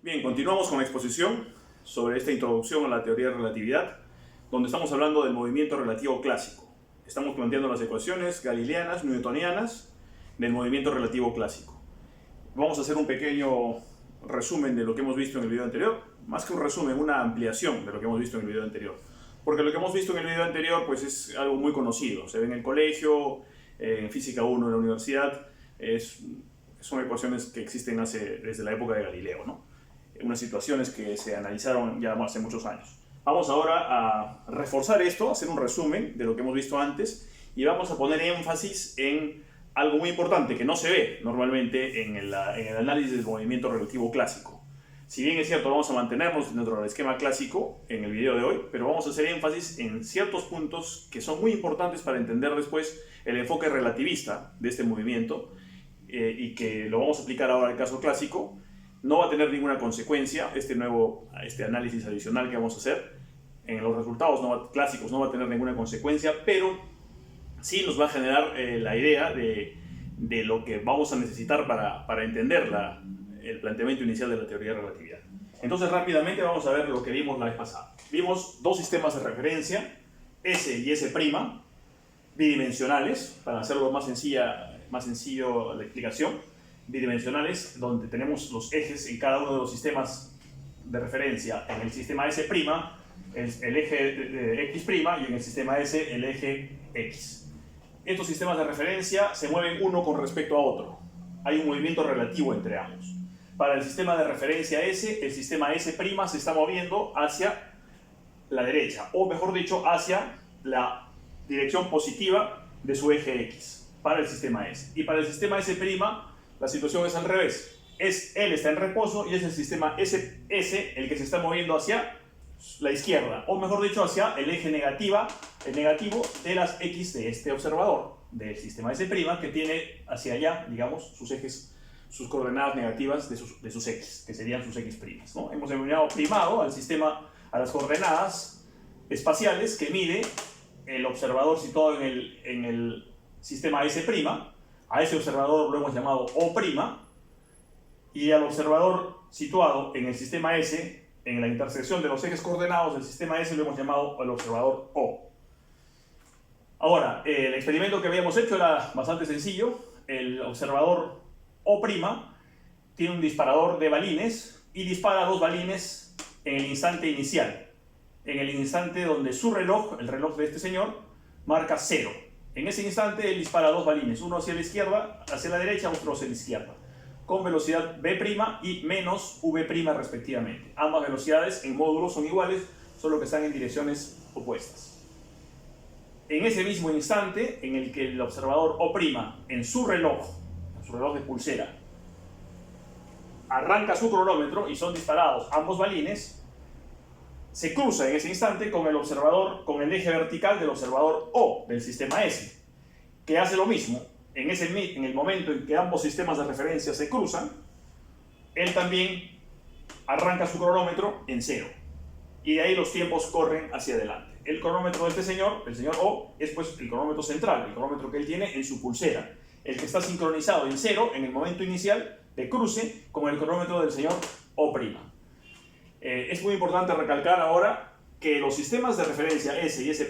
Bien, continuamos con la exposición sobre esta introducción a la teoría de relatividad, donde estamos hablando del movimiento relativo clásico. Estamos planteando las ecuaciones galileanas, newtonianas, del movimiento relativo clásico. Vamos a hacer un pequeño resumen de lo que hemos visto en el video anterior, más que un resumen, una ampliación de lo que hemos visto en el video anterior. Porque lo que hemos visto en el video anterior pues, es algo muy conocido, se ve en el colegio, en Física 1 en la universidad, son ecuaciones que existen desde la época de Galileo, ¿no? Unas situaciones que se analizaron ya hace muchos años. Vamos ahora a reforzar esto, hacer un resumen de lo que hemos visto antes y vamos a poner énfasis en algo muy importante que no se ve normalmente en el análisis del movimiento relativo clásico. Si bien es cierto, vamos a mantenernos dentro del esquema clásico en el video de hoy, pero vamos a hacer énfasis en ciertos puntos que son muy importantes para entender después el enfoque relativista de este movimiento y que lo vamos a aplicar ahora al caso clásico. No va a tener ninguna consecuencia este análisis adicional que vamos a hacer. En los resultados clásicos no va a tener ninguna consecuencia, pero sí nos va a generar la idea de lo que vamos a necesitar para entender el planteamiento inicial de la teoría de relatividad. Entonces rápidamente vamos a ver lo que vimos la vez pasada. Vimos dos sistemas de referencia, S y S', bidimensionales, para hacerlo más sencillo la explicación. Bidimensionales, donde tenemos los ejes en cada uno de los sistemas de referencia. En el sistema S', el eje de X' y en el sistema S, el eje X. Estos sistemas de referencia se mueven uno con respecto a otro. Hay un movimiento relativo entre ambos. Para el sistema de referencia S, el sistema S' se está moviendo hacia la derecha, o mejor dicho, hacia la dirección positiva de su eje X, para el sistema S. Y para el sistema S', la situación es al revés. Él está en reposo y es el sistema S el que se está moviendo hacia la izquierda, o mejor dicho, hacia el eje negativo de las X de este observador, del sistema S', que tiene hacia allá, digamos, sus coordenadas negativas de sus X, que serían sus X', ¿no? Hemos denominado primado al sistema, a las coordenadas espaciales que mide el observador situado en el sistema S'. A ese observador lo hemos llamado O', y al observador situado en el sistema S, en la intersección de los ejes coordenados del sistema S, lo hemos llamado el observador O. Ahora, el experimento que habíamos hecho era bastante sencillo. El observador O' tiene un disparador de balines y dispara dos balines en el instante inicial, en el instante donde su reloj, el reloj de este señor, marca 0. En ese instante él dispara dos balines, uno hacia la izquierda, hacia la derecha, otro hacia la izquierda, con velocidad v' y menos v' respectivamente. Ambas velocidades en módulo son iguales, solo que están en direcciones opuestas. En ese mismo instante en el que el observador O', en su reloj de pulsera, arranca su cronómetro y son disparados ambos balines, se cruza en ese instante con el eje vertical del observador O del sistema S, que hace lo mismo. En el momento en que ambos sistemas de referencia se cruzan, él también arranca su cronómetro en 0. Y de ahí los tiempos corren hacia adelante. El cronómetro de este señor, el señor O, es pues el cronómetro central, el cronómetro que él tiene en su pulsera, el que está sincronizado en 0 en el momento inicial de cruce con el cronómetro del señor O'. Es muy importante recalcar ahora que los sistemas de referencia S y S'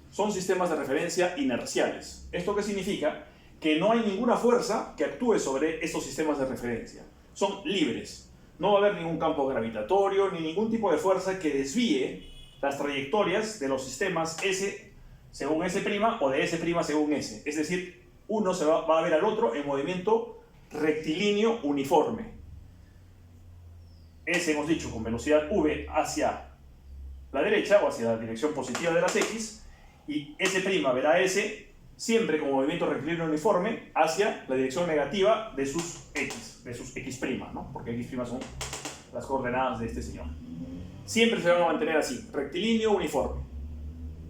son sistemas de referencia inerciales. ¿Esto qué significa? Que no hay ninguna fuerza que actúe sobre estos sistemas de referencia. Son libres. No va a haber ningún campo gravitatorio ni ningún tipo de fuerza que desvíe las trayectorias de los sistemas S según S' o de S' según S. Es decir, uno va a ver al otro en movimiento rectilíneo uniforme. S, hemos dicho, con velocidad v hacia la derecha o hacia la dirección positiva de las X, y S' verá a S siempre con movimiento rectilíneo uniforme hacia la dirección negativa de sus X, ¿no? Porque X' son las coordenadas de este señor. Siempre se van a mantener así, rectilíneo uniforme.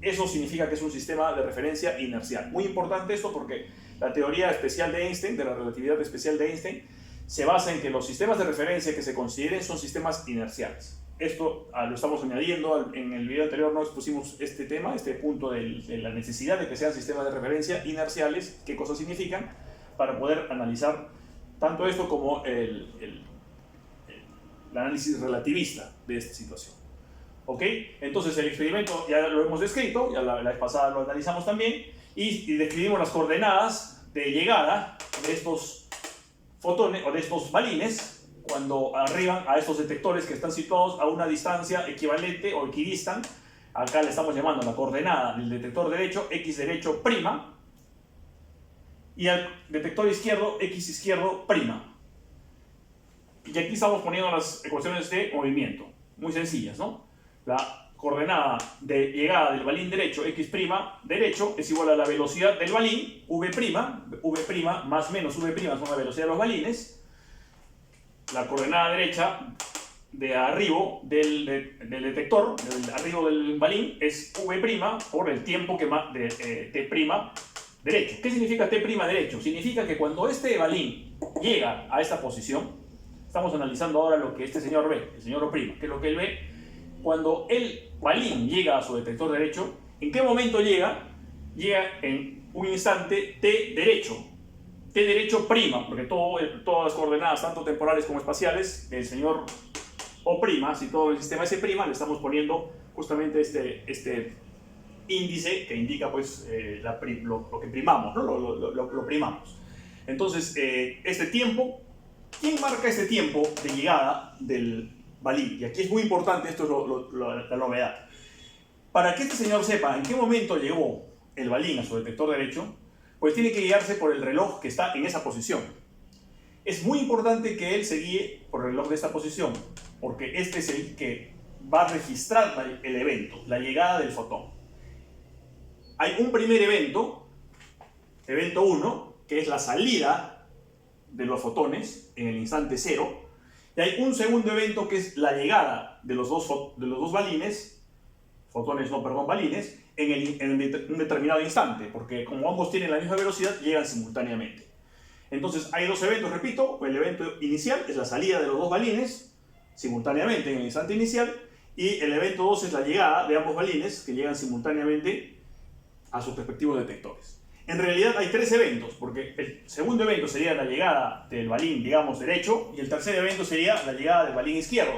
Eso significa que es un sistema de referencia inercial. Muy importante esto porque la teoría especial de Einstein, de la relatividad especial de Einstein, se basa en que los sistemas de referencia que se consideren son sistemas inerciales. Esto lo estamos añadiendo, en el video anterior no expusimos este tema, este punto de la necesidad de que sean sistemas de referencia inerciales, qué cosas significan, para poder analizar tanto esto como el análisis relativista de esta situación. ¿Ok? Entonces el experimento ya lo hemos descrito, ya la vez pasada lo analizamos también, y describimos las coordenadas de llegada de estos fotones o de estos balines cuando arriban a estos detectores que están situados a una distancia equivalente o equidistan. Acá le estamos llamando la coordenada del detector derecho, x derecho prima, y al detector izquierdo, x izquierdo prima. Y aquí estamos poniendo las ecuaciones de movimiento, muy sencillas, ¿no? La coordenada de llegada del balín derecho, x' derecho, es igual a la velocidad del balín, v' más menos v' son la velocidad de los balines. La coordenada derecha de arribo del detector, del arribo del balín, es v' por el tiempo que de t' derecho. ¿Qué significa t' derecho? Significa que cuando este balín llega a esta posición, estamos analizando ahora lo que este señor ve, el señor O', ¿qué es lo que él ve? Cuando el balín llega a su detector derecho, ¿en qué momento llega? Llega en un instante t derecho prima, porque todas las coordenadas, tanto temporales como espaciales, el señor O', si todo el sistema S', le estamos poniendo justamente este índice que indica pues lo que primamos, ¿no? Lo primamos. Entonces, este tiempo, ¿quién marca este tiempo de llegada del balín? Y aquí es muy importante, esto es la novedad. Para que este señor sepa en qué momento llegó el balín a su detector derecho, pues tiene que guiarse por el reloj que está en esa posición. Es muy importante que él se guíe por el reloj de esta posición, porque este es el que va a registrar el evento, la llegada del fotón. Hay un primer evento 1, que es la salida de los fotones en el instante 0, y hay un segundo evento que es la llegada de los dos balines, balines, en un determinado instante, porque como ambos tienen la misma velocidad, llegan simultáneamente. Entonces hay dos eventos, repito, el evento inicial es la salida de los dos balines simultáneamente en el instante inicial, y el evento 2 es la llegada de ambos balines que llegan simultáneamente a sus respectivos detectores. En realidad hay tres eventos, porque el segundo evento sería la llegada del balín, digamos, derecho, y el tercer evento sería la llegada del balín izquierdo.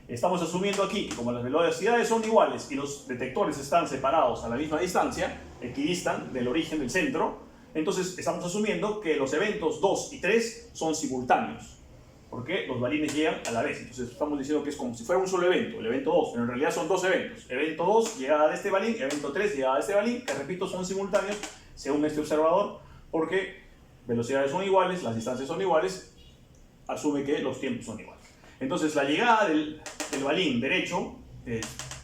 Estamos asumiendo aquí que como las velocidades son iguales y los detectores están separados a la misma distancia, equidistan del origen del centro, entonces estamos asumiendo que los eventos 2 y 3 son simultáneos, porque los balines llegan a la vez. Entonces estamos diciendo que es como si fuera un solo evento, el evento 2, pero en realidad son dos eventos. Evento 2, llegada de este balín, evento 3, llegada de este balín, que repito, son simultáneos según este observador, porque velocidades son iguales, las distancias son iguales, asume que los tiempos son iguales. Entonces la llegada del balín derecho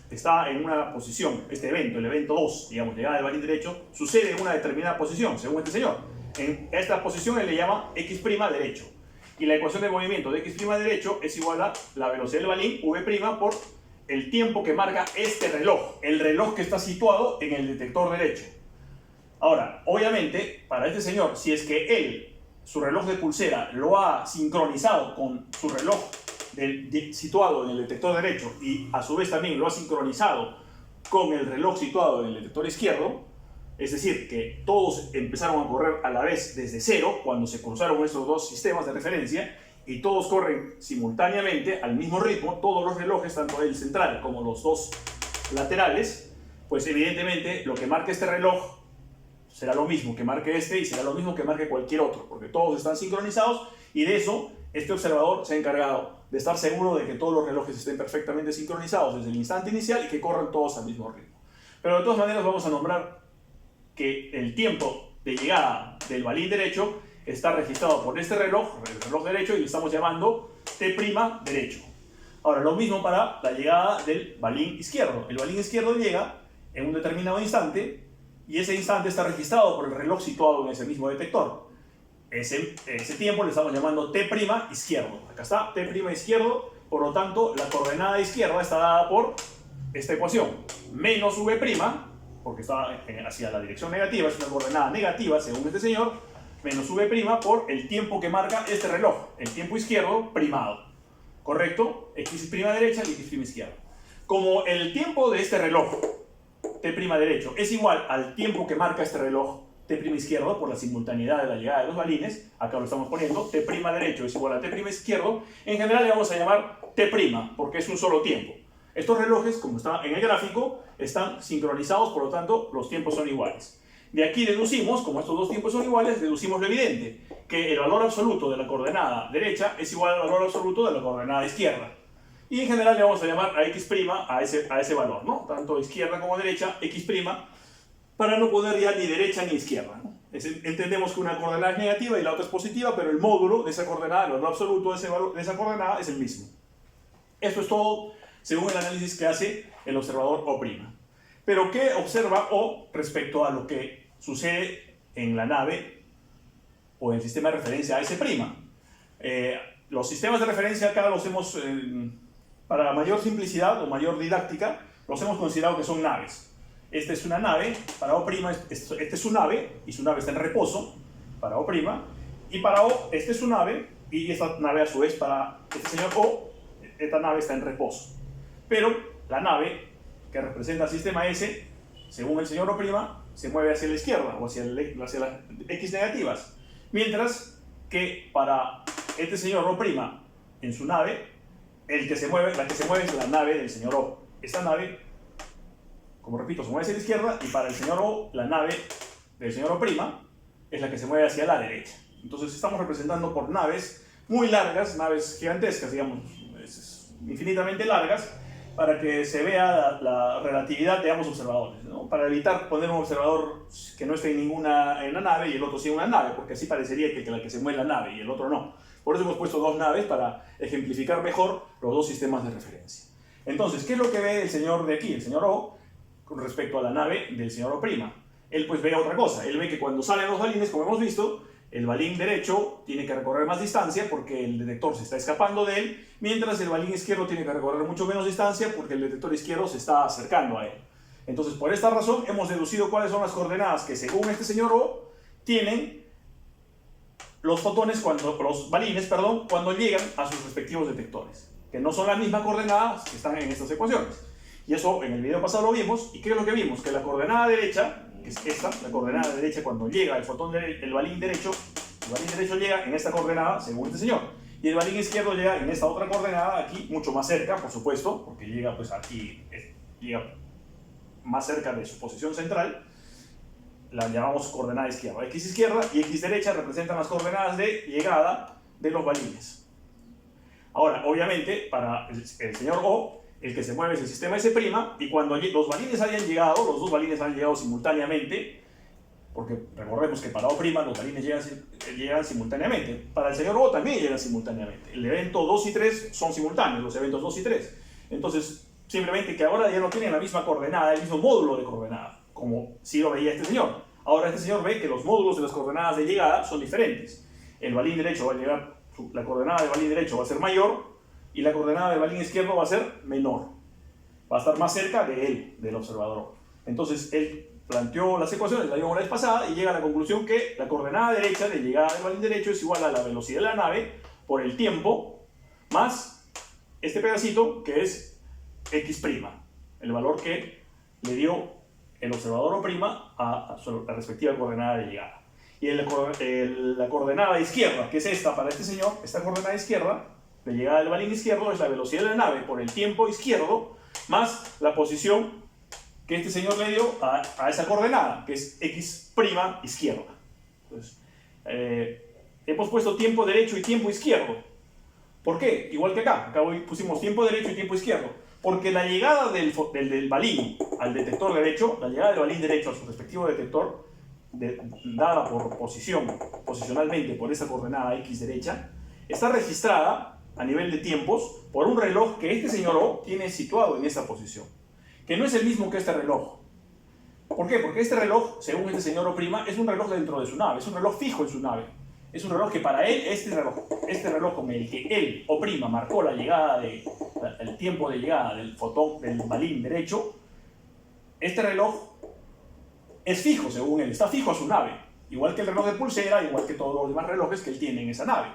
está en una posición, este evento, el evento 2, digamos, llegada del balín derecho, sucede en una determinada posición, según este señor. En esta posición él le llama x' derecho. Y la ecuación de movimiento de x' derecho es igual a la velocidad del balín, v' por el tiempo que marca este reloj, el reloj que está situado en el detector derecho. Ahora, obviamente, para este señor, si es que él, su reloj de pulsera, lo ha sincronizado con su reloj situado en el detector derecho y a su vez también lo ha sincronizado con el reloj situado en el detector izquierdo, es decir, que todos empezaron a correr a la vez desde cero cuando se cruzaron estos dos sistemas de referencia y todos corren simultáneamente al mismo ritmo, todos los relojes, tanto el central como los dos laterales, pues evidentemente lo que marca este reloj será lo mismo que marque este y será lo mismo que marque cualquier otro, porque todos están sincronizados y de eso este observador se ha encargado de estar seguro de que todos los relojes estén perfectamente sincronizados desde el instante inicial y que corran todos al mismo ritmo. Pero de todas maneras vamos a nombrar que el tiempo de llegada del balín derecho está registrado por este reloj, el reloj derecho, y le estamos llamando t' derecho. Ahora, lo mismo para la llegada del balín izquierdo. El balín izquierdo llega en un determinado instante y ese instante está registrado por el reloj situado en ese mismo detector. Ese tiempo le estamos llamando t' izquierdo. Acá está, t' izquierdo, por lo tanto, la coordenada izquierda está dada por esta ecuación, menos v', porque está hacia la dirección negativa, es una coordenada negativa según este señor, menos v' por el tiempo que marca este reloj, el tiempo izquierdo primado. ¿Correcto? X' derecha y X' izquierda. Como el tiempo de este reloj, t' derecho, es igual al tiempo que marca este reloj T' izquierdo por la simultaneidad de la llegada de los balines. Acá lo estamos poniendo, T' derecho es igual a T' izquierdo. En general le vamos a llamar T' porque es un solo tiempo. Estos relojes, como está en el gráfico, están sincronizados, por lo tanto los tiempos son iguales. De aquí deducimos, como estos dos tiempos son iguales, deducimos lo evidente, que el valor absoluto de la coordenada derecha es igual al valor absoluto de la coordenada izquierda. Y en general le vamos a llamar a x' a ese valor, ¿no? Tanto izquierda como derecha, x', para no poner ya ni derecha ni izquierda, ¿no? Entendemos que una coordenada es negativa y la otra es positiva, pero el módulo de esa coordenada, el valor absoluto de esa coordenada es el mismo. Esto es todo según el análisis que hace el observador O'. Pero ¿qué observa O respecto a lo que sucede en la nave o en el sistema de referencia AS'? Los sistemas de referencia acá los hemos, para mayor simplicidad o mayor didáctica, los hemos considerado que son naves. Esta es una nave, para O', esta es su nave, y su nave está en reposo, para O', y para O, esta es su nave, y esta nave a su vez para este señor O, esta nave está en reposo. Pero la nave que representa el sistema S, según el señor O', se mueve hacia la izquierda o hacia las X negativas. Mientras que para este señor O', en su nave, la que se mueve es la nave del señor O. Esta nave, como repito, se mueve hacia la izquierda, y para el señor O, la nave del señor O' es la que se mueve hacia la derecha. Entonces estamos representando por naves muy largas, naves gigantescas, digamos, infinitamente largas, para que se vea la relatividad de ambos observadores, ¿no? Para evitar poner un observador que no esté en la nave y el otro sí en una nave, porque así parecería que la que se mueve es la nave y el otro no. Por eso hemos puesto dos naves para ejemplificar mejor los dos sistemas de referencia. Entonces, ¿qué es lo que ve el señor de aquí, el señor O, con respecto a la nave del señor O'? Él pues ve otra cosa. Él ve que cuando salen los balines, como hemos visto, el balín derecho tiene que recorrer más distancia porque el detector se está escapando de él, mientras el balín izquierdo tiene que recorrer mucho menos distancia porque el detector izquierdo se está acercando a él. Entonces, por esta razón, hemos deducido cuáles son las coordenadas que, según este señor O, tienen los balines, cuando llegan a sus respectivos detectores, que no son las mismas coordenadas que están en estas ecuaciones. Y eso en el video pasado lo vimos. ¿Y qué es lo que vimos? Que la coordenada derecha, que es esta, la coordenada derecha, cuando llega el balín derecho llega en esta coordenada, según este señor. Y el balín izquierdo llega en esta otra coordenada, aquí, mucho más cerca, por supuesto, porque llega pues aquí, llega más cerca de su posición central. La llamamos coordenada izquierda. X izquierda y X derecha representan las coordenadas de llegada de los balines. Ahora, obviamente, para el señor O, el que se mueve es el sistema S', y cuando los balines hayan llegado, los dos balines han llegado simultáneamente, porque recordemos que para O', los balines llegan simultáneamente. Para el señor O también llegan simultáneamente. El evento 2 y 3 son simultáneos, los eventos 2 y 3. Entonces, simplemente que ahora ya no tienen la misma coordenada, el mismo módulo de coordenada, como sí lo veía este señor. Ahora este señor ve que los módulos de las coordenadas de llegada son diferentes. El balín derecho va a llegar, la coordenada del balín derecho va a ser mayor, y la coordenada del balín izquierdo va a ser menor. Va a estar más cerca de él, del observador. Entonces él planteó las ecuaciones, la vimos la vez pasada, y llega a la conclusión que la coordenada derecha de llegada del balín derecho es igual a la velocidad de la nave por el tiempo más este pedacito que es x', el valor que le dio el observador O' a la respectiva coordenada de llegada. Y la coordenada izquierda, que es esta para este señor, esta coordenada izquierda de llegada del balín izquierdo es la velocidad de la nave por el tiempo izquierdo más la posición que este señor le dio a esa coordenada, que es x' izquierda. Entonces, hemos puesto tiempo derecho y tiempo izquierdo. ¿Por qué? Igual que acá hoy pusimos tiempo derecho y tiempo izquierdo. Porque la llegada del balín al detector derecho, la llegada del balín derecho a su respectivo detector, dada posicionalmente por esa coordenada x derecha, está registrada a nivel de tiempos por un reloj que este señor O tiene situado en esta posición, que no es el mismo que este reloj. ¿Por qué? Porque este reloj, según este señor O', es un reloj dentro de su nave, es un reloj fijo en su nave. Es un reloj que para él, este reloj con el que él, O', marcó el tiempo de llegada del balín derecho, este reloj es fijo según él, está fijo a su nave, igual que el reloj de pulsera, igual que todos los demás relojes que él tiene en esa nave.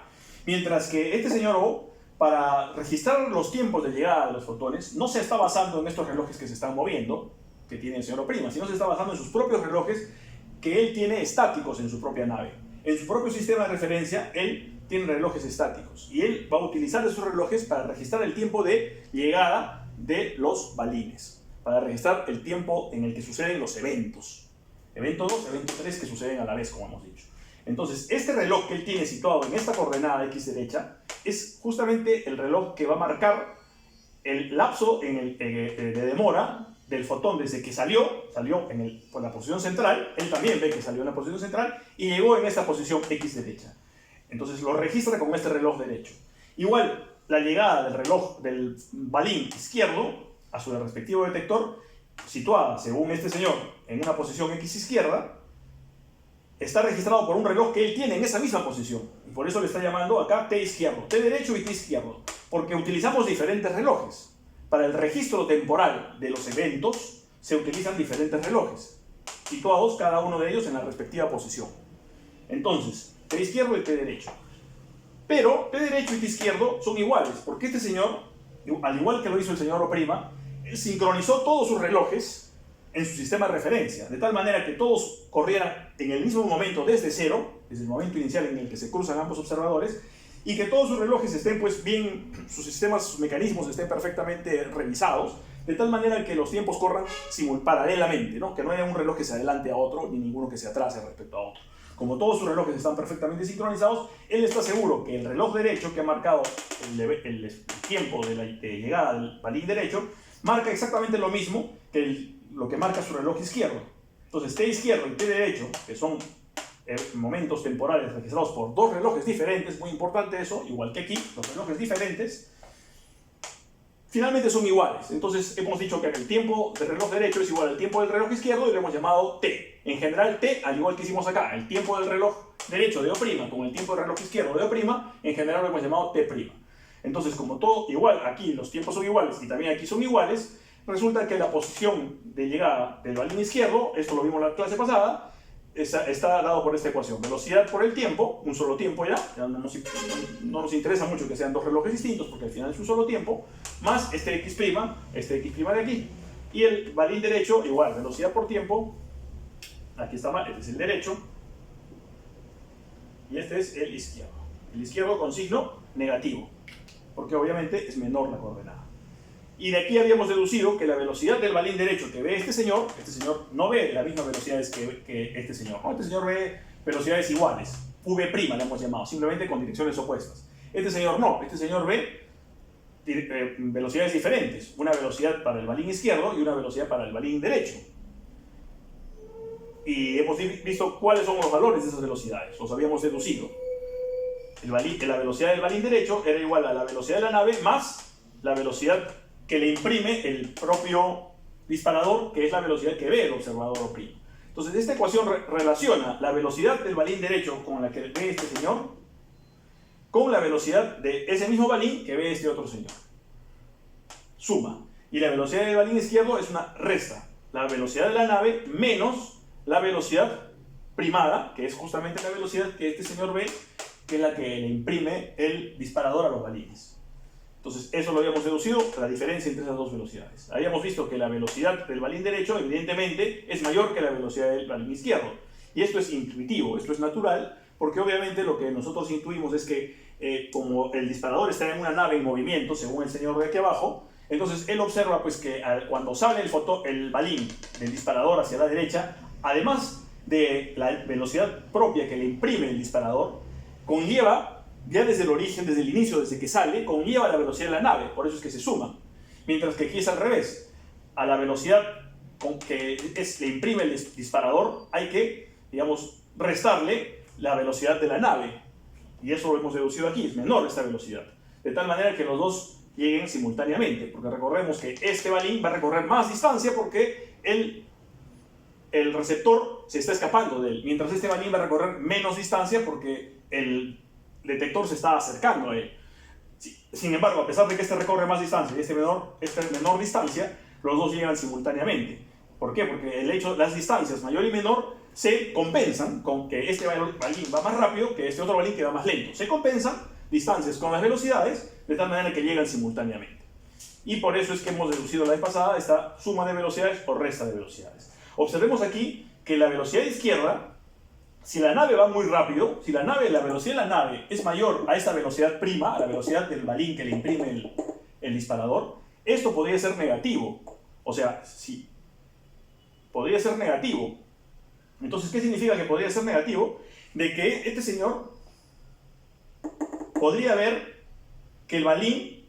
Mientras que este señor O, para registrar los tiempos de llegada de los fotones, no se está basando en estos relojes que se están moviendo, que tiene el señor O', sino se está basando en sus propios relojes que él tiene estáticos en su propia nave. En su propio sistema de referencia, él tiene relojes estáticos. Y él va a utilizar esos relojes para registrar el tiempo de llegada de los balines. Para registrar el tiempo en el que suceden los eventos. Evento 2, evento 3 que suceden a la vez, como hemos dicho. Entonces, este reloj que él tiene situado en esta coordenada x derecha es justamente el reloj que va a marcar el lapso de demora del fotón desde que salió por la posición central, él también ve que salió en la posición central y llegó en esta posición x derecha. Entonces lo registra con este reloj derecho. Igual, la llegada del reloj del balín izquierdo a su respectivo detector, situada según este señor en una posición x izquierda, está registrado por un reloj que él tiene en esa misma posición. Y por eso le está llamando acá T izquierdo, T derecho y T izquierdo. Porque utilizamos diferentes relojes. Para el registro temporal de los eventos se utilizan diferentes relojes, situados cada uno de ellos en la respectiva posición. Entonces, T izquierdo y T derecho. Pero T derecho y T izquierdo son iguales, porque este señor, al igual que lo hizo el señor O'Prime, él sincronizó todos sus relojes en su sistema de referencia, de tal manera que todos corrieran en el mismo momento desde cero, desde el momento inicial en el que se cruzan ambos observadores, y que todos sus relojes estén pues bien, sus sistemas, sus mecanismos estén perfectamente revisados, de tal manera que los tiempos corran paralelamente, ¿no? Que no haya un reloj que se adelante a otro, ni ninguno que se atrase respecto a otro. Como todos sus relojes están perfectamente sincronizados, él está seguro que el reloj derecho que ha marcado el tiempo de llegada del balín derecho, marca exactamente lo mismo que lo que marca su reloj izquierdo. Entonces T izquierdo y T derecho, que son momentos temporales registrados por dos relojes diferentes, muy importante eso, igual que aquí, los relojes diferentes, finalmente son iguales. Entonces hemos dicho que el tiempo del reloj derecho es igual al tiempo del reloj izquierdo y lo hemos llamado T. En general T, al igual que hicimos acá, el tiempo del reloj derecho de O' con el tiempo del reloj izquierdo de O', en general lo hemos llamado T'. Entonces, como todo igual, aquí los tiempos son iguales y también aquí son iguales, resulta que la posición de llegada del balín izquierdo, esto lo vimos en la clase pasada, está dado por esta ecuación. Velocidad por el tiempo, un solo tiempo ya no nos interesa mucho que sean dos relojes distintos porque al final es un solo tiempo, más este x' de aquí. Y el balín derecho, igual, velocidad por tiempo, aquí está mal, este es el derecho, y este es el izquierdo. El izquierdo con signo negativo, porque obviamente es menor la coordenada. Y de aquí habíamos deducido que la velocidad del balín derecho que ve este señor no ve las mismas velocidades que este señor. ¿No? Este señor ve velocidades iguales, V' le hemos llamado, simplemente con direcciones opuestas. Este señor no, este señor ve velocidades diferentes, una velocidad para el balín izquierdo y una velocidad para el balín derecho. Y hemos visto cuáles son los valores de esas velocidades, los habíamos deducido. La velocidad del balín derecho era igual a la velocidad de la nave más la velocidad que le imprime el propio disparador, que es la velocidad que ve el observador O'Prime. Entonces, esta ecuación relaciona la velocidad del balín derecho con la que ve este señor con la velocidad de ese mismo balín que ve este otro señor. Suma. Y la velocidad del balín izquierdo es una resta. La velocidad de la nave menos la velocidad primada, que es justamente la velocidad que este señor ve, que es la que le imprime el disparador a los balines. Entonces, eso lo habíamos deducido, la diferencia entre esas dos velocidades. Habíamos visto que la velocidad del balín derecho, evidentemente, es mayor que la velocidad del balín izquierdo. Y esto es intuitivo, esto es natural, porque obviamente lo que nosotros intuimos es que como el disparador está en una nave en movimiento, según el señor de aquí abajo, entonces él observa pues, que cuando sale el balín del disparador hacia la derecha, además de la velocidad propia que le imprime el disparador, conlleva ya desde el origen, desde el inicio, desde que sale, conlleva la velocidad de la nave, por eso es que se suma. Mientras que aquí es al revés. A la velocidad con que le imprime el disparador hay que, digamos, restarle la velocidad de la nave. Y eso lo hemos deducido aquí, es menor esta velocidad. De tal manera que los dos lleguen simultáneamente, porque recordemos que este balín va a recorrer más distancia porque el receptor se está escapando de él, mientras este balín va a recorrer menos distancia porque el detector se está acercando a él. Sin embargo, a pesar de que este recorre más distancia y este menor distancia, los dos llegan simultáneamente. ¿Por qué? Porque las distancias mayor y menor se compensan con que este balín va más rápido que este otro balín que va más lento. Se compensan distancias con las velocidades de tal manera que llegan simultáneamente. Y por eso es que hemos deducido la vez pasada esta suma de velocidades o resta de velocidades. Observemos aquí que la velocidad izquierda, si la nave va muy rápido, si la velocidad de la nave es mayor a esta velocidad prima, a la velocidad del balín que le imprime el disparador, esto podría ser negativo. O sea, sí, podría ser negativo. Entonces, ¿qué significa que podría ser negativo? De que este señor podría ver que el balín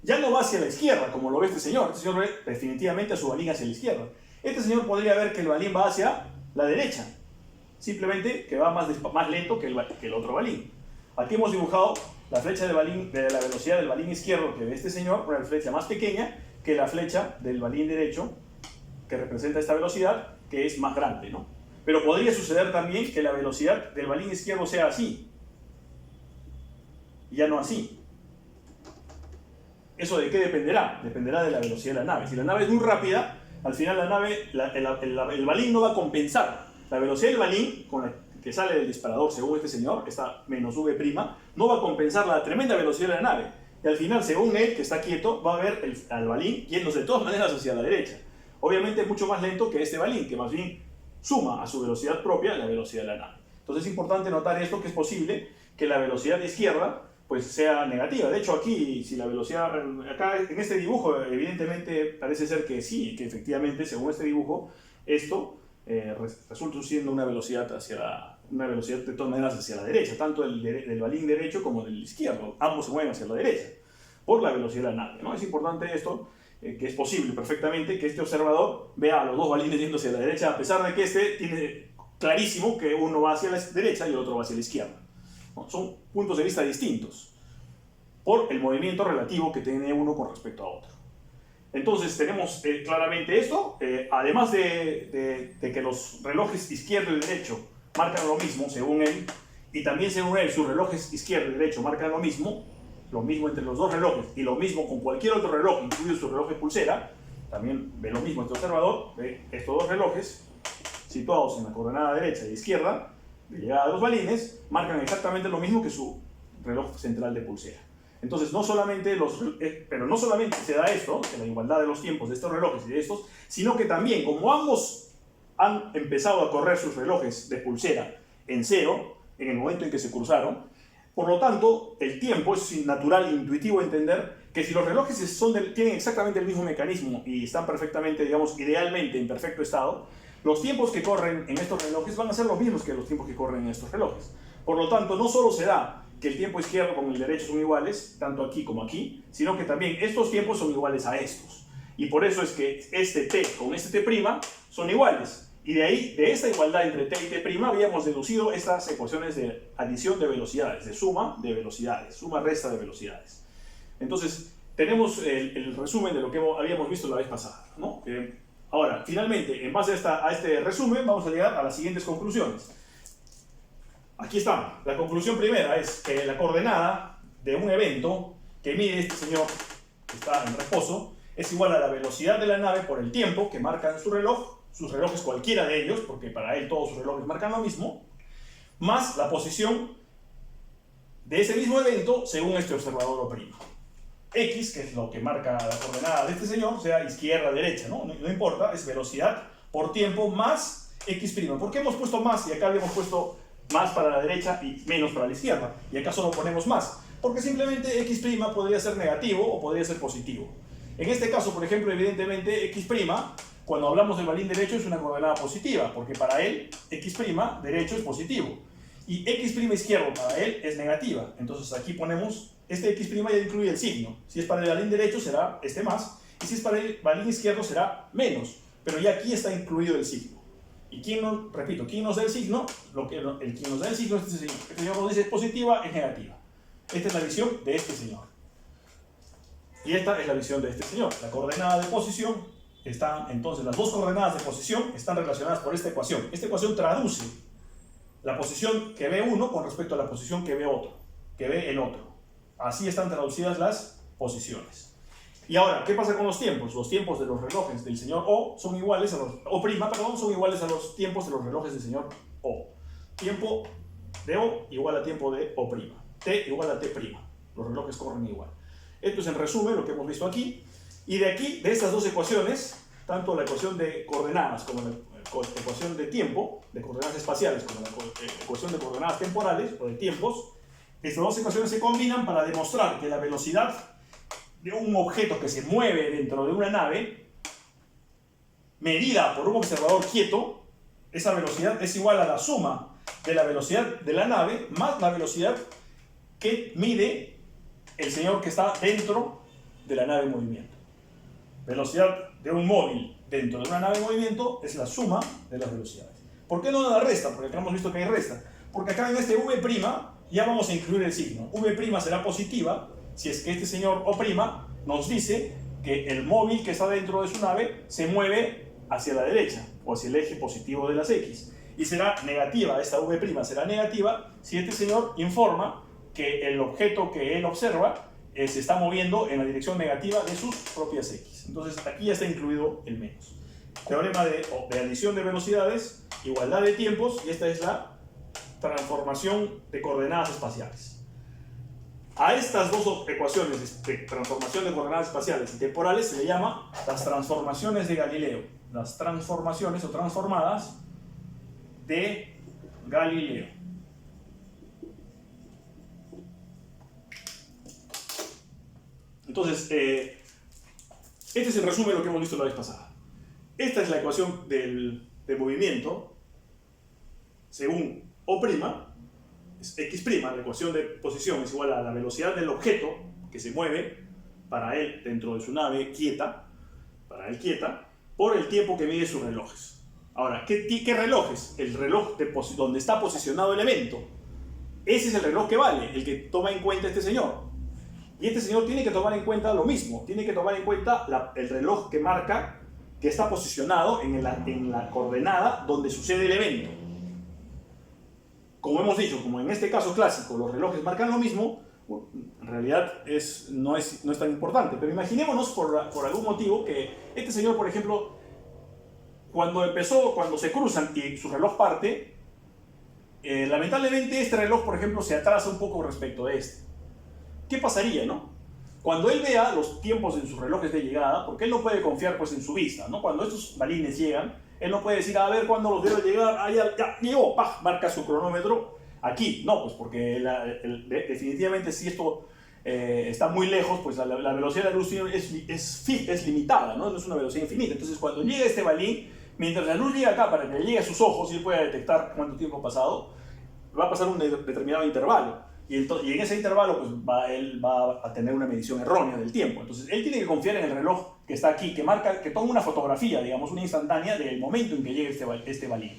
ya no va hacia la izquierda, como lo ve este señor. Este señor ve definitivamente a su balín hacia la izquierda. Este señor podría ver que el balín va hacia la derecha. Simplemente que va más lento que el otro balín. Aquí hemos dibujado la flecha de la velocidad del balín izquierdo que ve este señor, una flecha más pequeña que la flecha del balín derecho, que representa esta velocidad, que es más grande, ¿no? Pero podría suceder también que la velocidad del balín izquierdo sea así, y ya no así. ¿Eso de qué dependerá? Dependerá de la velocidad de la nave. Si la nave es muy rápida, al final la nave, el balín no va a compensar. La velocidad del balín, con la que sale del disparador, según este señor, esta menos v', no va a compensar la tremenda velocidad de la nave. Y al final, según él, que está quieto, va a ver al balín yéndose de todas maneras hacia la derecha. Obviamente es mucho más lento que este balín, que más bien suma a su velocidad propia la velocidad de la nave. Entonces es importante notar esto, que es posible que la velocidad izquierda pues sea negativa. De hecho, aquí, si la velocidad, acá en este dibujo, evidentemente parece ser que sí, que efectivamente, según este dibujo, esto resulta siendo una velocidad de todas maneras hacia la derecha, tanto del balín derecho como del izquierdo. Ambos se mueven hacia la derecha, por la velocidad de la nave, ¿no? Es importante esto, que es posible perfectamente que este observador vea a los dos balines yendo hacia la derecha, a pesar de que este tiene clarísimo que uno va hacia la derecha y el otro va hacia la izquierda. Son puntos de vista distintos por el movimiento relativo que tiene uno con respecto a otro. Entonces tenemos claramente esto, además de que los relojes izquierdo y derecho marcan lo mismo según él, y también según él sus relojes izquierdo y derecho marcan lo mismo entre los dos relojes y lo mismo con cualquier otro reloj, incluido su reloj de pulsera. También ve lo mismo este observador, ve estos dos relojes situados en la coordenada derecha e izquierda de llegada de los balines, marcan exactamente lo mismo que su reloj central de pulsera. Entonces, no solamente se da esto, la igualdad de los tiempos de estos relojes y de estos, sino que también, como ambos han empezado a correr sus relojes de pulsera en cero, en el momento en que se cruzaron, por lo tanto, el tiempo es natural e intuitivo entender que si los relojes tienen exactamente el mismo mecanismo y están perfectamente, digamos, idealmente en perfecto estado, los tiempos que corren en estos relojes van a ser los mismos que los tiempos que corren en estos relojes. Por lo tanto, no solo se da que el tiempo izquierdo con el derecho son iguales, tanto aquí como aquí, sino que también estos tiempos son iguales a estos. Y por eso es que este t con este t' son iguales. Y de ahí, de esta igualdad entre t y t', habíamos deducido estas ecuaciones de adición de velocidades, de suma de velocidades, suma-resta de velocidades. Entonces, tenemos el resumen de lo que habíamos visto la vez pasada, ¿no? Ahora, finalmente, en base a este resumen, vamos a llegar a las siguientes conclusiones. Aquí está. La conclusión primera es que la coordenada de un evento que mide este señor que está en reposo es igual a la velocidad de la nave por el tiempo que marca en su reloj, sus relojes cualquiera de ellos, porque para él todos sus relojes marcan lo mismo, más la posición de ese mismo evento según este observador O'. X, que es lo que marca la coordenada de este señor, sea izquierda, derecha, no importa, es velocidad por tiempo más X'. ¿Por qué hemos puesto más y acá habíamos puesto más para la derecha y menos para la izquierda? Y acá solo ponemos más, porque simplemente X' podría ser negativo o podría ser positivo. En este caso, por ejemplo, evidentemente X', cuando hablamos del balín derecho, es una coordenada positiva, porque para él X' derecho es positivo. Y X' izquierdo para él es negativa. Entonces aquí ponemos, este X' ya incluye el signo. Si es para el balín derecho será este más, y si es para el balín izquierdo será menos. Pero ya aquí está incluido el signo. ¿Y quién nos da el signo? Quien nos da el signo es este señor. Este señor nos dice es positiva, es negativa. Esta es la visión de este señor. Y esta es la visión de este señor. La coordenada de posición entonces las dos coordenadas de posición están relacionadas por esta ecuación. Esta ecuación traduce la posición que ve uno con respecto a la posición que ve el otro. Así están traducidas las posiciones. Y ahora, ¿qué pasa con los tiempos? Los tiempos de los relojes del señor O son iguales a son iguales a los tiempos de los relojes del señor O. Tiempo de O igual a tiempo de O'. T igual a T'. Los relojes corren igual. Esto es en resumen lo que hemos visto aquí. Y de aquí, de estas dos ecuaciones, tanto la ecuación de coordenadas como ecuación de tiempo, de coordenadas espaciales, como la ecuación de coordenadas temporales o de tiempos, estas dos ecuaciones se combinan para demostrar que la velocidad de un objeto que se mueve dentro de una nave, medida por un observador quieto, esa velocidad es igual a la suma de la velocidad de la nave más la velocidad que mide el señor que está dentro de la nave en movimiento. Velocidad de un móvil dentro de una nave en movimiento es la suma de las velocidades. ¿Por qué no la resta? Porque acá hemos visto que hay resta. Porque acá en este V' ya vamos a incluir el signo. V' será positiva si es que este señor O' nos dice que el móvil que está dentro de su nave se mueve hacia la derecha o hacia el eje positivo de las X. Y será negativa, esta V' será negativa si este señor informa que el objeto que él observa se está moviendo en la dirección negativa de sus propias X. Entonces aquí ya está incluido el menos. Teorema de adición de velocidades, igualdad de tiempos, y esta es la transformación de coordenadas espaciales. A estas dos ecuaciones de transformación de coordenadas espaciales y temporales se le llama las transformaciones de Galileo. Las transformaciones o transformadas de Galileo. Entonces, este es el resumen de lo que hemos visto la vez pasada. Esta es la ecuación del movimiento según O', es X', la ecuación de posición es igual a la velocidad del objeto que se mueve para él dentro de su nave quieta, por el tiempo que mide sus relojes. Ahora, ¿qué relojes? El reloj donde está posicionado el evento. Ese es el reloj que vale, el que toma en cuenta este señor. Y este señor tiene que tomar en cuenta lo mismo, tiene que tomar en cuenta el reloj que marca que está posicionado en la coordenada donde sucede el evento. Como hemos dicho, como en este caso clásico los relojes marcan lo mismo, en realidad no es tan importante. Pero imaginémonos por algún motivo que este señor, por ejemplo, cuando se cruzan y su reloj parte, lamentablemente este reloj, por ejemplo, se atrasa un poco respecto de este. ¿Qué pasaría, no? Cuando él vea los tiempos en sus relojes de llegada, porque él no puede confiar pues en su vista, ¿no? Cuando estos balines llegan, él no puede decir, a ver cuándo los debo llegar, ya llegó, ¡pah! Marca su cronómetro aquí. No, pues porque definitivamente si esto está muy lejos, pues la velocidad de la luz es limitada, ¿no? No es una velocidad infinita. Entonces cuando llega este balín, mientras la luz llega acá para que le llegue a sus ojos y él pueda detectar cuánto tiempo ha pasado, va a pasar un determinado intervalo. Y en ese intervalo pues él va a tener una medición errónea del tiempo. Entonces él tiene que confiar en el reloj que está aquí, que toma una fotografía, digamos, una instantánea del momento en que llegue este balín.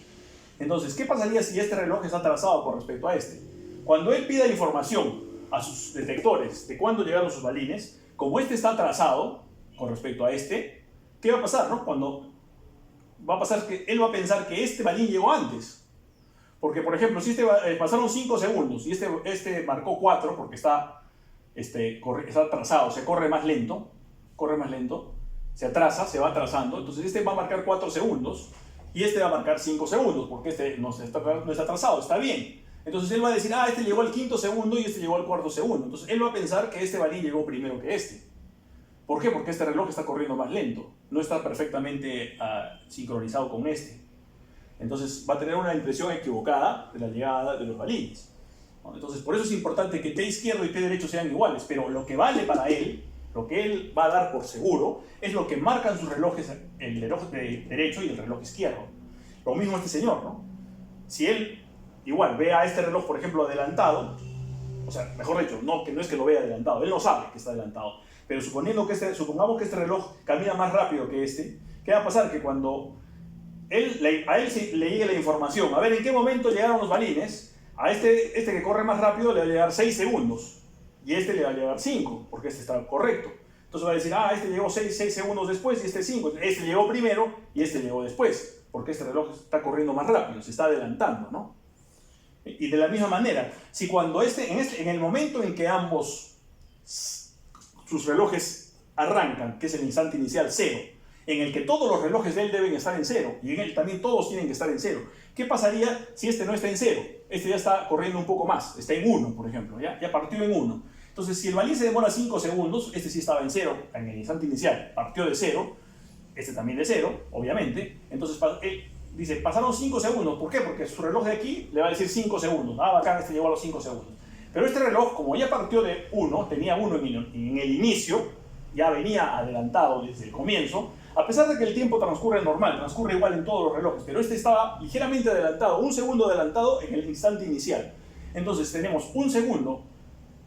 Entonces, ¿qué pasaría si este reloj está atrasado con respecto a este? Cuando él pida información a sus detectores de cuándo llegaron sus balines, como este está atrasado con respecto a este, ¿qué va a pasar, no? Va a pasar que él va a pensar que este balín llegó antes. Porque, por ejemplo, si pasaron 5 segundos y este marcó 4 porque está atrasado, se corre más lento, se atrasa, se va atrasando, entonces este va a marcar 4 segundos y este va a marcar 5 segundos porque este no está atrasado, está bien. Entonces él va a decir, este llegó al 5.º segundo y este llegó al 4.º segundo. Entonces él va a pensar que este balín llegó primero que este. ¿Por qué? Porque este reloj está corriendo más lento, no está perfectamente sincronizado con este. Entonces va a tener una impresión equivocada de la llegada de los balines. Entonces por eso es importante que T izquierdo y T derecho sean iguales, pero lo que vale para él, lo que él va a dar por seguro, es lo que marcan sus relojes, el reloj derecho y el reloj izquierdo. Lo mismo este señor, ¿no? Si él igual ve a este reloj, por ejemplo, adelantado, o sea, mejor dicho, que no es que lo vea adelantado, él no sabe que está adelantado, pero supongamos que este reloj camina más rápido que este, ¿qué va a pasar? Que cuando a él le llegue la información, a ver en qué momento llegaron los balines, a este que corre más rápido le va a llegar 6 segundos y este le va a llegar 5, porque este está correcto. Entonces va a decir, este llegó 6 segundos después y este 5. Este llegó primero y este llegó después, porque este reloj está corriendo más rápido, se está adelantando, ¿no? Y de la misma manera, si cuando en el momento en que ambos sus relojes arrancan, que es el instante inicial 0, en el que todos los relojes de él deben estar en 0, y en él también todos tienen que estar en 0. ¿Qué pasaría si este no está en 0? Este ya está corriendo un poco más, está en 1, por ejemplo, ya partió en 1. Entonces, si el balín se demora 5 segundos, este sí estaba en 0, en el instante inicial, partió de 0, este también de 0, obviamente. Entonces, dice, pasaron 5 segundos. ¿Por qué? Porque su reloj de aquí le va a decir 5 segundos. Ah, bacán, este llegó a los 5 segundos. Pero este reloj, como ya partió de 1, tenía 1 en el inicio, ya venía adelantado desde el comienzo, a pesar de que el tiempo transcurre normal, transcurre igual en todos los relojes, pero este estaba ligeramente adelantado, 1 segundo adelantado en el instante inicial. Entonces tenemos 1 segundo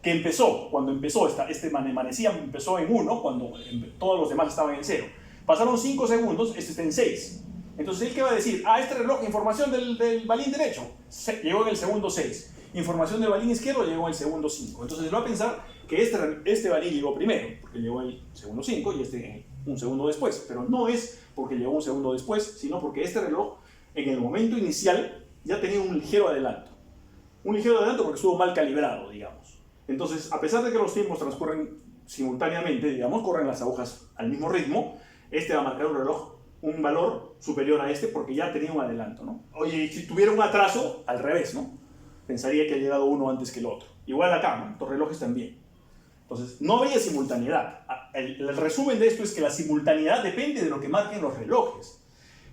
que empezó, cuando empezó, este manecilla empezó en 1, cuando todos los demás estaban en 0. Pasaron 5 segundos, este está en 6. Entonces, ¿él qué va a decir? Ah, este reloj, información del balín derecho, llegó en el segundo 6. Información del balín izquierdo llegó en el segundo 5. Entonces, él va a pensar que este balín llegó primero, porque llegó en el segundo 5 y este un segundo después. Pero no es porque llegó un segundo después, sino porque este reloj, en el momento inicial, ya tenía un ligero adelanto. Un ligero adelanto porque estuvo mal calibrado, digamos. Entonces, a pesar de que los tiempos transcurren simultáneamente, digamos, corren las agujas al mismo ritmo, este va a marcar un reloj, un valor superior a este porque ya tenía un adelanto, ¿no? Oye, si tuviera un atraso, al revés, ¿no? Pensaría que ha llegado uno antes que el otro. Igual acá, ¿no? Los relojes también. Entonces, no había simultaneidad. El resumen de esto es que la simultaneidad depende de lo que marquen los relojes.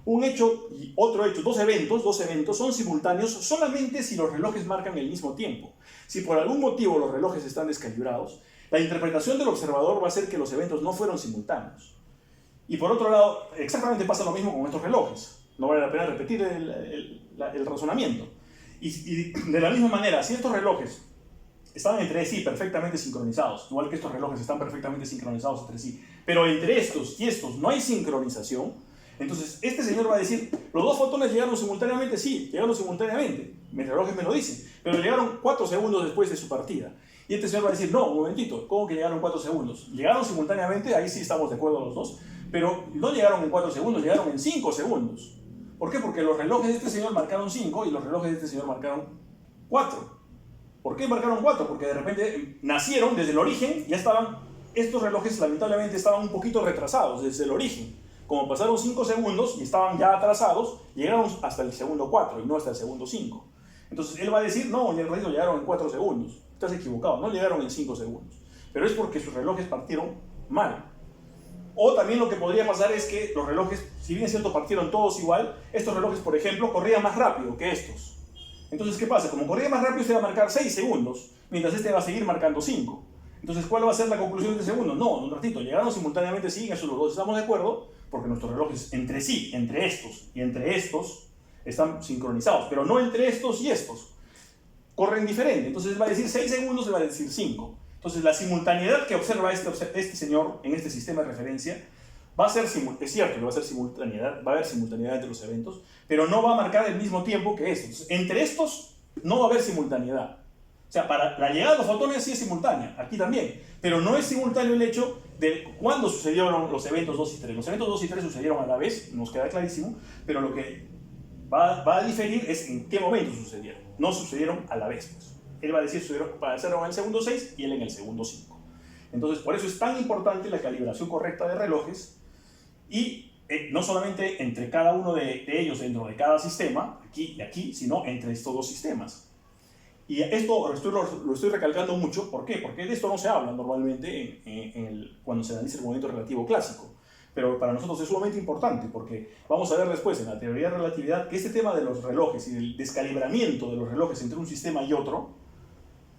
Un hecho y otro hecho, dos eventos son simultáneos solamente si los relojes marcan el mismo tiempo. Si por algún motivo los relojes están descalibrados, la interpretación del observador va a ser que los eventos no fueron simultáneos. Y por otro lado, exactamente pasa lo mismo con estos relojes. No vale la pena repetir el razonamiento. Y de la misma manera, si estos relojes están entre sí perfectamente sincronizados, igual que estos relojes están perfectamente sincronizados entre sí, pero entre estos y estos no hay sincronización, entonces este señor va a decir, los dos fotones llegaron simultáneamente, sí, llegaron simultáneamente, mis relojes me lo dicen, pero llegaron 4 segundos después de su partida. Y este señor va a decir, no, un momentito, ¿cómo que llegaron 4 segundos? Llegaron simultáneamente, ahí sí estamos de acuerdo los dos, pero no llegaron en 4 segundos, llegaron en 5 segundos. ¿Por qué? Porque los relojes de este señor marcaron 5 y los relojes de este señor marcaron 4. ¿Por qué marcaron 4? Porque de repente nacieron desde el origen, ya estaban, estos relojes lamentablemente estaban un poquito retrasados desde el origen. Como pasaron 5 segundos y estaban ya atrasados, llegaron hasta el segundo 4 y no hasta el segundo 5. Entonces él va a decir, no, en realidad llegaron en 4 segundos. Estás equivocado, no llegaron en 5 segundos. Pero es porque sus relojes partieron mal. O también lo que podría pasar es que los relojes, si bien es cierto partieron todos igual, estos relojes, por ejemplo, corrían más rápido que estos. Entonces, ¿qué pasa? Como corría más rápido, este va a marcar 6 segundos, mientras este va a seguir marcando 5. Entonces, ¿cuál va a ser la conclusión de este segundo? No, un ratito, llegaron simultáneamente, sí, en eso los dos estamos de acuerdo, porque nuestros relojes entre sí, entre estos y entre estos, están sincronizados, pero no entre estos y estos. Corren diferente, entonces va a decir 6 segundos, le va a decir 5. Entonces, la simultaneidad que observa este señor en este sistema de referencia va a ser, es cierto que va a ser simultaneidad, va a haber simultaneidad entre los eventos, pero no va a marcar el mismo tiempo que estos. Entonces, entre estos no va a haber simultaneidad. O sea, para la llegada de los fotones sí es simultánea, aquí también, pero no es simultáneo el hecho de cuándo sucedieron los eventos 2 y 3. Los eventos 2 y 3 sucedieron a la vez, nos queda clarísimo, pero lo que va a diferir es en qué momento sucedieron. No sucedieron a la vez, pues. Él va a decir sucedieron en el segundo 6 y él en el segundo 5. Entonces, por eso es tan importante la calibración correcta de relojes y no solamente entre cada uno de ellos dentro de cada sistema, aquí y aquí, sino entre estos dos sistemas. Y esto lo estoy recalcando mucho, ¿por qué? Porque de esto no se habla normalmente cuando se analiza el movimiento relativo clásico. Pero para nosotros es sumamente importante, porque vamos a ver después en la teoría de relatividad que este tema de los relojes y del descalibramiento de los relojes entre un sistema y otro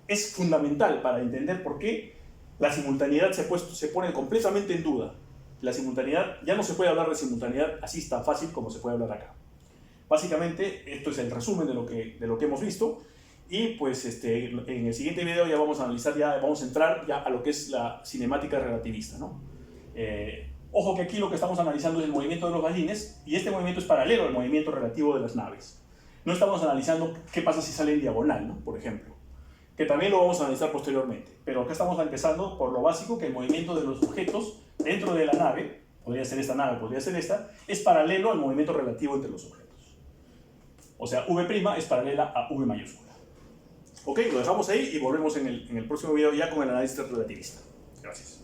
es fundamental para entender por qué la simultaneidad se pone completamente en duda. La simultaneidad, ya no se puede hablar de simultaneidad así tan fácil como se puede hablar acá. Básicamente, esto es el resumen de lo que hemos visto. Y pues en el siguiente video ya vamos a analizar, vamos a entrar ya a lo que es la cinemática relativista, ¿no? Ojo que aquí lo que estamos analizando es el movimiento de los balines, y este movimiento es paralelo al movimiento relativo de las naves. No estamos analizando qué pasa si sale en diagonal, ¿no? Por ejemplo, que también lo vamos a analizar posteriormente. Pero acá estamos empezando por lo básico, que el movimiento de los objetos dentro de la nave, podría ser esta nave, podría ser esta, es paralelo al movimiento relativo entre los objetos. O sea, V' es paralela a V mayúscula. Ok, lo dejamos ahí y volvemos en el próximo video ya con el análisis relativista. Gracias.